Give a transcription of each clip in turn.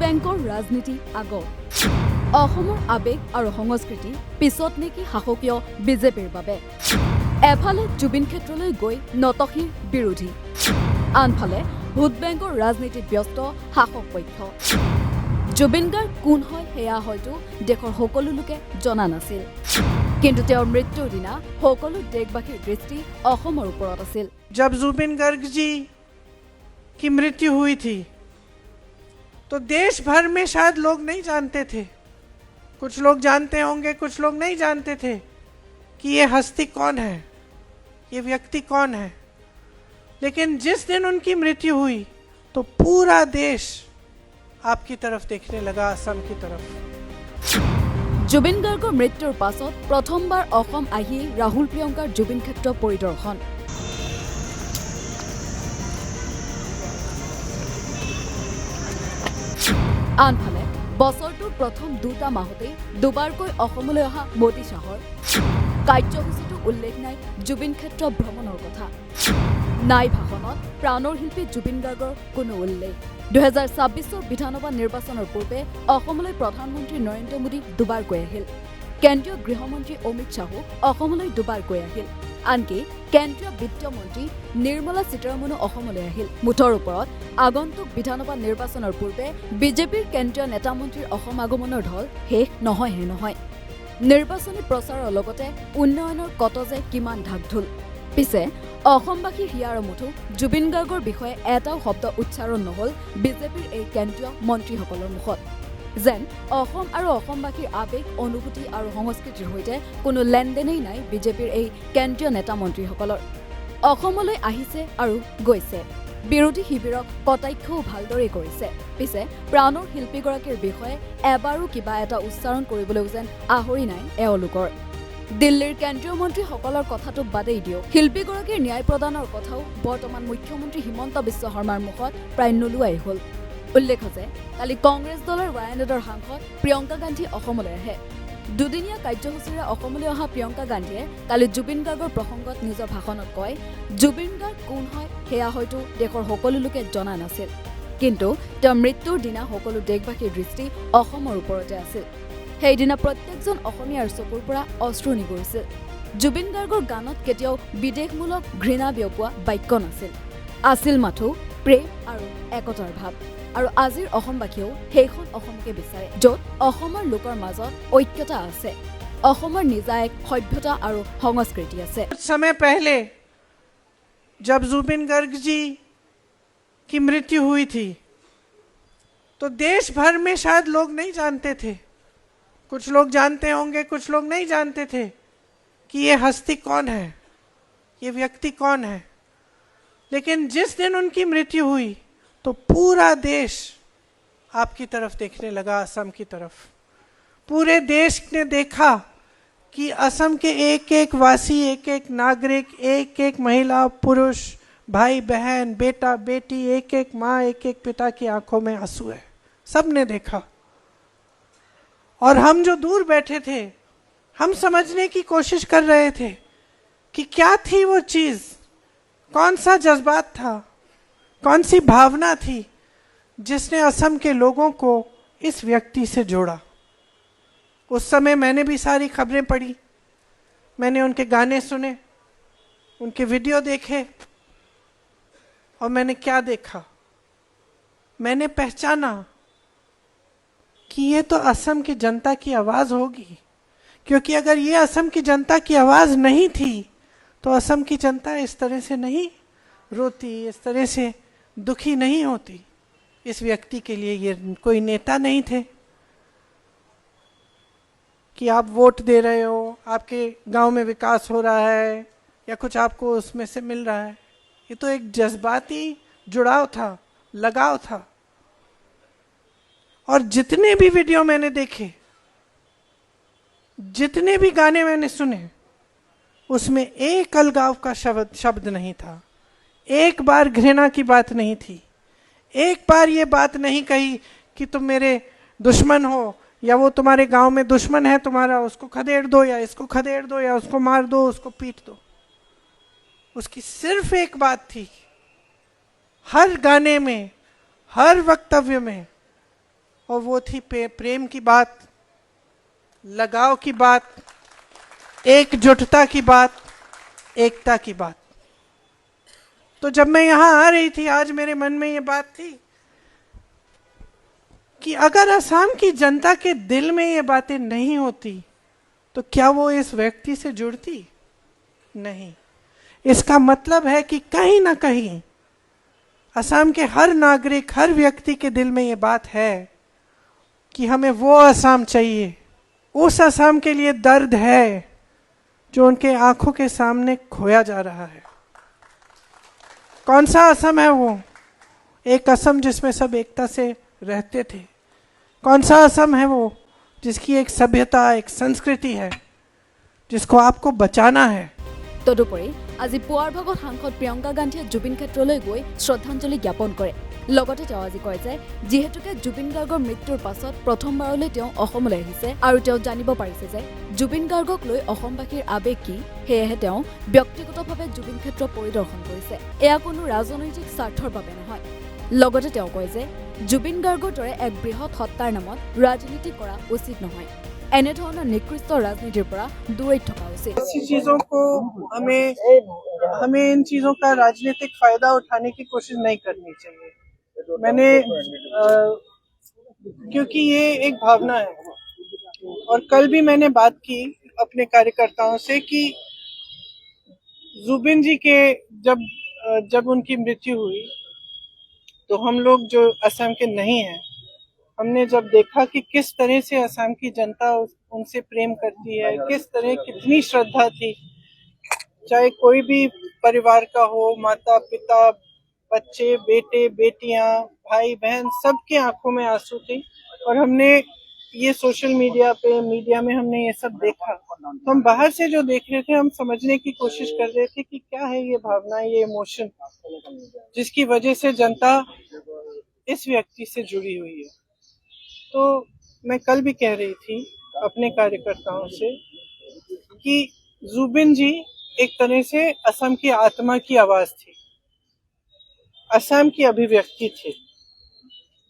বেংকৰ ৰাজনীতি আগত অসমৰ আবেগ আৰু সংস্কৃতি পিছত নেকি শাসকীয় বিজেপিৰ বাবে এফালে জুবিন ক্ষেত্ৰলৈ গৈ নতশীৰ বিৰোধী আনফালে ভোট বেংকৰ ৰাজনীতিত ব্যস্ত শাসক পক্ষ জুবিন গাৰ্গ কোন হয় সেয়া হয়তো দেশৰ সকলো লোকে জনা নাছিল কিন্তু তেওঁৰ মৃত্যুৰ দিনা সকলো দেশবাসীৰ দৃষ্টি অসমৰ ওপৰত আছিল जब जुबिन गर्ग जी की मृत्यु हुई थी तो देश भर में शायद लोग नहीं जानते थे, कुछ लोग जानते होंगे, कुछ लोग नहीं जानते थे कि ये हस्ती कौन है, ये व्यक्ति कौन है। लेकिन जिस दिन उनकी मृत्यु हुई तो पूरा देश आपकी तरफ देखने लगा, असम की तरफ। जुबिन गार्गर मृत्युर पाছত प्रथमबार অসম আহি राहुल प्रियंकार जुबिन क्षेत्र परिदर्शन আনফালে বছৰটোৰ প্ৰথম দুটা মাহতে দুবাৰকৈ অসমলৈ অহা মোদী শাহৰ কাৰ্যসূচীটো উল্লেখ নাই জুবিন ক্ষেত্ৰ ভ্ৰমণৰ কথা নাই ভাষণত প্ৰাণৰ শিল্পী জুবিন গাৰ্গৰ কোনো উল্লেখ 2026 বিধানসভা নিৰ্বাচনৰ পূৰ্বে অসমলৈ প্ৰধানমন্ত্ৰী নৰেন্দ্ৰ মোদী দুবাৰকৈ আহিল কেন্দ্ৰীয় গৃহমন্ত্ৰী অমিত শাহু অসমলৈ দুবাৰকৈ আহিল আনকি কেন্দ্ৰীয় বিত্ত মন্ত্ৰী নিৰ্মলা সীতাৰমণো অসমলৈ আহিল মুঠৰ ওপৰত আগন্তুক বিধানসভা নিৰ্বাচনৰ পূৰ্বে বিজেপিৰ কেন্দ্ৰীয় নেতা মন্ত্ৰীৰ অসম আগমনৰ ঢল শেষ নহয়হে নহয় নিৰ্বাচনী প্ৰচাৰৰ লগতে উন্নয়নৰ কত যে কিমান ঢাকঢোল পিছে অসমবাসীৰ হিয়াৰ মুঠো জুবিন গাৰ্গৰ বিষয়ে এটাও শব্দ উচ্চাৰণ নহল বিজেপিৰ এই কেন্দ্ৰীয় মন্ত্ৰীসকলৰ মুখত যেন অসম আৰু অসমবাসীৰ আবেগ অনুভূতি আৰু সংস্কৃতিৰ সৈতে কোনো লেনদেনেই নাই বিজেপিৰ এই কেন্দ্ৰীয় নেতা মন্ত্ৰীসকলৰ অসমলৈ আহিছে আৰু গৈছে বিৰোধী শিবিৰক কটাক্ষও ভালদৰে কৰিছে পিছে প্ৰাণৰ শিল্পীগৰাকীৰ বিষয়ে এবাৰো কিবা এটা উচ্চাৰণ কৰিবলৈ যেন আহৰি নাই এওঁলোকৰ দিল্লীৰ কেন্দ্ৰীয় মন্ত্ৰীসকলৰ কথাটো বাদেই দিয়ক শিল্পীগৰাকীৰ ন্যায় প্ৰদানৰ কথাও বৰ্তমান মুখ্যমন্ত্ৰী হিমন্ত বিশ্ব শৰ্মাৰ মুখত প্ৰায় নোলোৱাই হ'ল উল্লেখ আছে কালি কংগ্ৰেছ দলৰ ৱায়ানাডৰ সাংসদ প্ৰিয়ংকা গান্ধী অসমলৈ আহে দুদিনীয়া কাৰ্যসূচীৰে অসমলৈ অহা প্ৰিয়ংকা গান্ধীয়ে কালি জুবিন গাৰ্গৰ প্ৰসংগত নিজৰ ভাষণত কয় জুবিন গাৰ্গ কোন হয় সেয়া হয়তো দেশৰ সকলো লোকে জনা নাছিল কিন্তু তেওঁৰ মৃত্যুৰ দিনা সকলো দেশবাসীৰ দৃষ্টি অসমৰ ওপৰতে আছিল সেইদিনা প্ৰত্যেকজন অসমীয়াৰ চকুৰ পৰা অশ্ৰু নিগৰিছিল জুবিন গাৰ্গৰ গানত কেতিয়াও বিদেশমূলক ঘৃণা বিয়পোৱা বাক্য নাছিল আছিল মাথো প্ৰেম আৰু একতাৰ ভাৱ আৰু আজিৰ অসমবাসীয়েও সেইখন অসমকে বিচাৰে য'ত অসমৰ লোকৰ মাজত ঐক্যতা আছে অসমৰ নিজা এক সভ্যতা আৰু সংস্কৃতি আছে कुछ समय पहले जब जुबिन गर्ग जी की मृत्यु हुई थी तो देश भर में शायद लोग नहीं जानते थे, कुछ लोग जानते होंगे, कुछ लोग नहीं जानते थे कि ये हस्ती कौन है, ये व्यक्ति कौन है। लेकिन जिस दिन उनकी मृत्यु हुई तो पूरा देश आपकी तरफ देखने लगा, असम की तरफ। पूरे देश ने देखा कि असम के एक एक वासी, एक एक नागरिक, एक एक महिला पुरुष, भाई बहन, बेटा बेटी, एक एक माँ, एक एक पिता की आंखों में आंसू है, सब ने देखा। और हम जो दूर बैठे थे हम समझने की कोशिश कर रहे थे कि क्या थी वो चीज़, कौन सा जज्बात था, कौन सी भावना थी जिसने असम के लोगों को इस व्यक्ति से जोड़ा। उस समय मैंने भी सारी खबरें पढ़ी, मैंने उनके गाने सुने, उनके वीडियो देखे और मैंने क्या देखा, मैंने पहचाना कि ये तो असम की जनता की आवाज़ होगी क्योंकि अगर ये असम की जनता की आवाज़ नहीं थी तो असम की जनता इस तरह से नहीं रोती, इस तरह से दुखी नहीं होती। इस व्यक्ति के लिए ये कोई नेता नहीं थे कि आप वोट दे रहे हो, आपके गांव में विकास हो रहा है या कुछ आपको उसमें से मिल रहा है। ये तो एक जज्बाती जुड़ाव था, लगाव था। और जितने भी वीडियो मैंने देखे, जितने भी गाने मैंने सुने, उसमें एक अलगाव का शब्द नहीं था, एक बार घृणा की बात नहीं थी, एक बार ये बात नहीं कही कि तुम मेरे दुश्मन हो या वो तुम्हारे गांव में दुश्मन है तुम्हारा, उसको खदेड़ दो या इसको खदेड़ दो या उसको मार दो, उसको पीट दो। उसकी सिर्फ एक बात थी, हर गाने में, हर वक्तव्य में और वो थी प्रेम की बात, लगाव की बात, एकजुटता की बात, एकता की बात। तो जब मैं यहाँ आ रही थी आज मेरे मन में ये बात थी कि अगर असम की जनता के दिल में ये बातें नहीं होती तो क्या वो इस व्यक्ति से जुड़ती? नहीं। इसका मतलब है कि कहीं ना कहीं असम के हर नागरिक, हर व्यक्ति के दिल में ये बात है कि हमें वो असम चाहिए। उस असम के लिए दर्द है जो उनके आंखों के सामने खोया जा रहा है। कौन सा असम है वो? एक असम जिसमें सब एकता से रहते थे। कौन सा असम है वो? जिसकी एक सभ्यता, एक संस्कृति है, जिसको आपको बचाना है। তদুপৰি আজি পুৱাৰ ভাগত সাংসদ প্ৰিয়ংকা গান্ধীয়ে জুবিন ক্ষেত্ৰলৈ গৈ শ্ৰদ্ধাঞ্জলি জ্ঞাপন কৰে। লগতে তেওঁ আজি কয় যে যিহেতুকে জুবিন গাৰ্গৰ মৃত্যুৰ পাছত প্ৰথমবাৰলৈ তেওঁ অসমলৈ আহিছে আৰু তেওঁ জানিব পাৰিছে যে জুবিন গাৰ্গক লৈ অসমবাসীৰ আৱেগ কি, সেয়েহে তেওঁ ব্যক্তিগতভাৱে জুবিন ক্ষেত্ৰ পৰিদৰ্শন কৰিছে। এয়া কোনো ৰাজনৈতিক স্বাৰ্থৰ বাবে নহয়। লগতে তেওঁ কয় যে জুবিন গাৰ্গৰ দৰে এক বৃহৎ সত্তাৰ নামত ৰাজনীতি কৰা উচিত নহয়। এনে ধৰণৰ নিকৃষ্ট ৰাজনীতিৰ পৰা দূৰৈত থকা উচিত। ऐसी चीजों को हमें इन चीजों का राजनीतिक फायदा उठाने की कोशिश नहीं करनी चाहिए। मैंने क्योंकि ये एक भावना है और कल भी मैंने बात की अपने कार्यकर्ताओं से कि जुबिन जी के जब उनकी मृत्यु हुई तो हम लोग जो असम के नहीं हैं, हमने जब देखा कि किस तरह से असम की जनता उनसे प्रेम करती है, किस तरह कितनी श्रद्धा थी, चाहे कोई भी परिवार का हो, माता पिता, बच्चे, बेटे बेटियां, भाई बहन, सबके आंखों में आंसू थे। और हमने ये सोशल मीडिया में हमने ये सब देखा, तो हम बाहर से जो देख रहे थे हम समझने की कोशिश कर रहे थे कि क्या है ये भावना, ये इमोशन जिसकी वजह से जनता इस व्यक्ति से जुड़ी हुई है। तो मैं कल भी कह रही थी अपने कार्यकर्ताओं से कि जुबिन जी एक तरह से असम की आत्मा की आवाज थी, असम की अभिव्यक्ति थी,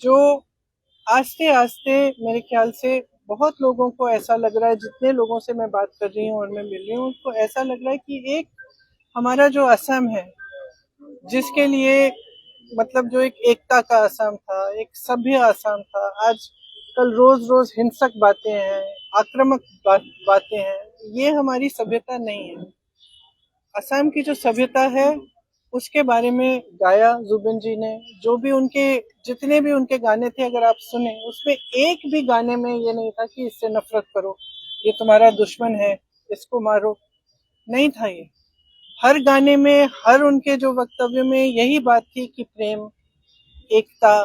जो आस्ते आस्ते मेरे ख्याल से बहुत लोगों को ऐसा लग रहा है, जितने लोगों से मैं बात कर रही हूँ और मैं मिल रही हूँ, उनको ऐसा लग रहा है कि एक हमारा जो असम है, जिसके लिए मतलब जो एक एकता का असम था, एक सभ्य असम था, आज कल रोज रोज हिंसक बातें हैं, आक्रामक बातें हैं, ये हमारी सभ्यता नहीं है। असम की जो सभ्यता है उसके बारे में गाया जुबिन जी ने। जो भी जितने भी उनके गाने थे अगर आप सुने, उसमें एक भी गाने में ये नहीं था कि इससे नफरत करो, ये तुम्हारा दुश्मन है, इसको मारो, नहीं था ये। हर गाने में, हर उनके जो वक्तव्य में यही बात थी कि प्रेम, एकता,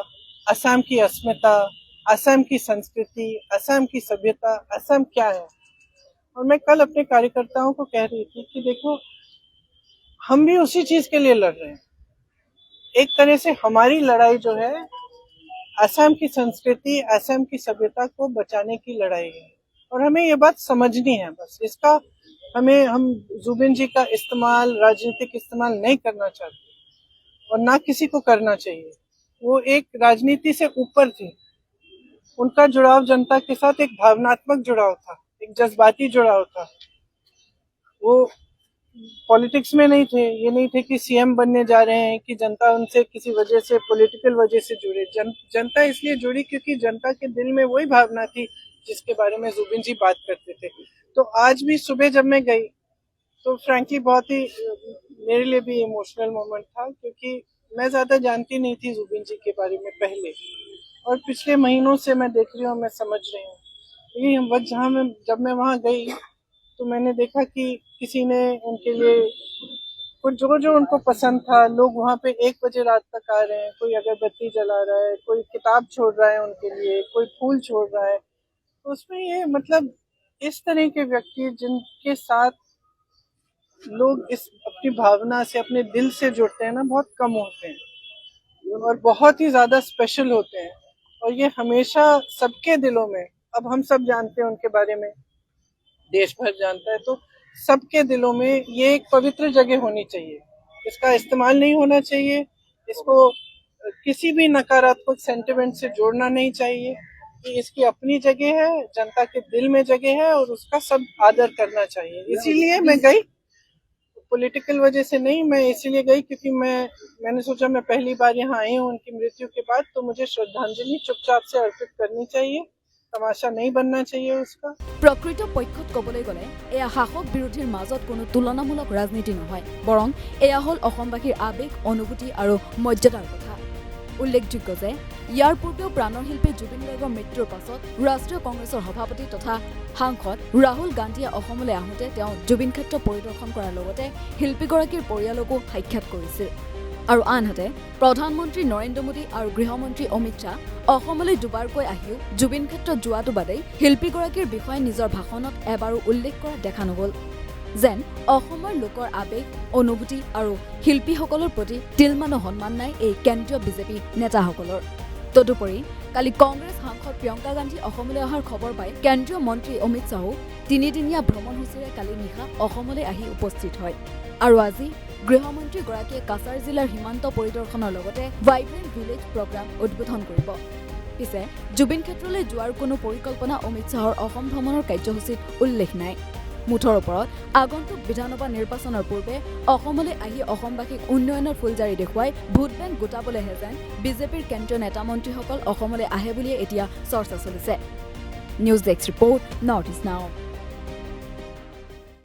असम की अस्मिता, असम की संस्कृति, असम की सभ्यता, असम क्या है। और मैं कल अपने कार्यकर्ताओं को कह रही थी कि देखो, हम भी उसी चीज के लिए लड़ रहे हैं। एक तरह से हमारी लड़ाई जो है असम की संस्कृति, असम की सभ्यता को बचाने की लड़ाई है और हमें ये बात समझनी है। बस इसका हम जुबिन जी का इस्तेमाल, राजनीतिक इस्तेमाल नहीं करना चाहते और ना किसी को करना चाहिए। वो एक राजनीति से ऊपर थे। उनका जुड़ाव जनता के साथ एक भावनात्मक जुड़ाव था, एक जज्बाती जुड़ाव था। वो पॉलिटिक्स में नहीं थे। ये नहीं थे कि सीएम बनने जा रहे हैं कि जनता उनसे किसी वजह से, पॉलिटिकल वजह से जुड़े। जनता इसलिए जुड़ी क्योंकि जनता के दिल में वही भावना थी जिसके बारे में जुबिन जी बात करते थे। तो आज भी सुबह जब मैं गई तो फ्रैंकली बहुत ही मेरे लिए भी इमोशनल मोमेंट था, क्योंकि मैं ज्यादा जानती नहीं थी जुबिन जी के बारे में पहले, और पिछले महीनों से मैं देख रही हूँ, मैं समझ रही हूँ। लेकिन जब मैं वहाँ गई तो मैंने देखा कि किसी ने उनके लिए कुछ जो उनको पसंद था, लोग वहाँ पे 1 बजे रात तक आ रहे हैं, कोई अगरबत्ती जला रहा है, कोई किताब छोड़ रहा है उनके लिए, कोई फूल छोड़ रहा है। तो उसमें ये मतलब इस तरह के व्यक्ति जिनके साथ लोग इस अपनी भावना से, अपने दिल से जुड़ते हैं ना, बहुत कम होते हैं और बहुत ही ज्यादा स्पेशल होते हैं। और ये हमेशा सबके दिलों में, अब हम सब जानते हैं उनके बारे में, देश भर जानता है, तो सबके दिलों में ये एक पवित्र जगह होनी चाहिए। इसका इस्तेमाल नहीं होना चाहिए, इसको किसी भी नकारात्मक सेंटिमेंट से जोड़ना नहीं चाहिए। कि इसकी अपनी जगह है, जनता के दिल में जगह है और उसका सब आदर करना चाहिए। इसीलिए मैं गई, पॉलिटिकल वजह से नहीं, मैं इसीलिए गई क्योंकि मैंने सोचा मैं पहली बार यहाँ आई हूँ उनकी मृत्यु के बाद, तो मुझे श्रद्धांजलि चुपचाप से अर्पित करनी चाहिए, तमाशा नहीं बनना चाहिए उसका। प्रकृत पक्षत कबले गले एया शासक विरोधीर মাজত कोनो तुलनामूलक राजनीति নহয়, बरং एया हल অসমবাসীৰ आवेग अनुभूति और मर्यादार कथा। उल्लेखযোগ্য যে ইয়াৰ পূৰ্বেও প্ৰাণৰ শিল্পী জুবিন গাৰ্গৰ মৃত্যুৰ পাছত ৰাষ্ট্ৰীয় কংগ্ৰেছৰ সভাপতি তথা সাংসদ ৰাহুল গান্ধীয়ে অসমলৈ আহোঁতে তেওঁ জুবিন ক্ষেত্ৰ পৰিদৰ্শন কৰাৰ লগতে শিল্পীগৰাকীৰ পৰিয়ালকো সাক্ষাৎ কৰিছিল। আৰু আনহাতে প্ৰধানমন্ত্ৰী নৰেন্দ্ৰ মোদী আৰু গৃহমন্ত্ৰী অমিত শ্বাহ অসমলৈ দুবাৰকৈ আহিও জুবিন ক্ষেত্ৰত যোৱাটো বাদেই শিল্পীগৰাকীৰ বিষয়ে নিজৰ ভাষণত এবাৰো উল্লেখ কৰা দেখা নগ'ল। যেন অসমৰ লোকৰ আৱেগ অনুভূতি আৰু শিল্পীসকলৰ প্ৰতি তিলমানো সন্মান নাই এই কেন্দ্ৰীয় বিজেপি নেতাসকলৰ। তদুপৰি কালি কংগ্ৰেছ সাংসদ প্ৰিয়ংকা গান্ধী অসমলৈ অহাৰ খবৰ পাই কেন্দ্ৰীয় মন্ত্ৰী অমিত শ্বাহো তিনিদিনীয়া ভ্ৰমণসূচীৰে কালি নিশা অসমলৈ আহি উপস্থিত হয়। আৰু আজি গৃহমন্ত্ৰীগৰাকীয়ে কাছাৰ জিলাৰ সীমান্ত পৰিদৰ্শনৰ লগতে ভাইব্ৰেণ্ট ভিলেজ প্ৰগ্ৰাম উদ্বোধন কৰিব। পিছে জুবিন ক্ষেত্ৰলৈ যোৱাৰ কোনো পৰিকল্পনা অমিত শ্বাহৰ অসম ভ্ৰমণৰ কাৰ্যসূচীত উল্লেখ নাই। মুঠৰ ওপৰত আগন্তুক বিধানসভা নিৰ্বাচনৰ পূৰ্বে অসমলৈ আহি অসমবাসীক উন্নয়নৰ ফুলজাৰি দেখুৱাই ভোট বেংক গোটাবলৈহে যেন বিজেপিৰ কেন্দ্ৰীয় নেতা মন্ত্ৰীসকল অসমলৈ আহে বুলিয়ে এতিয়া চৰ্চা চলিছে। নিউজ ডেস্ক ৰিপৰ্ট, নৰ্থ ইষ্ট নাও।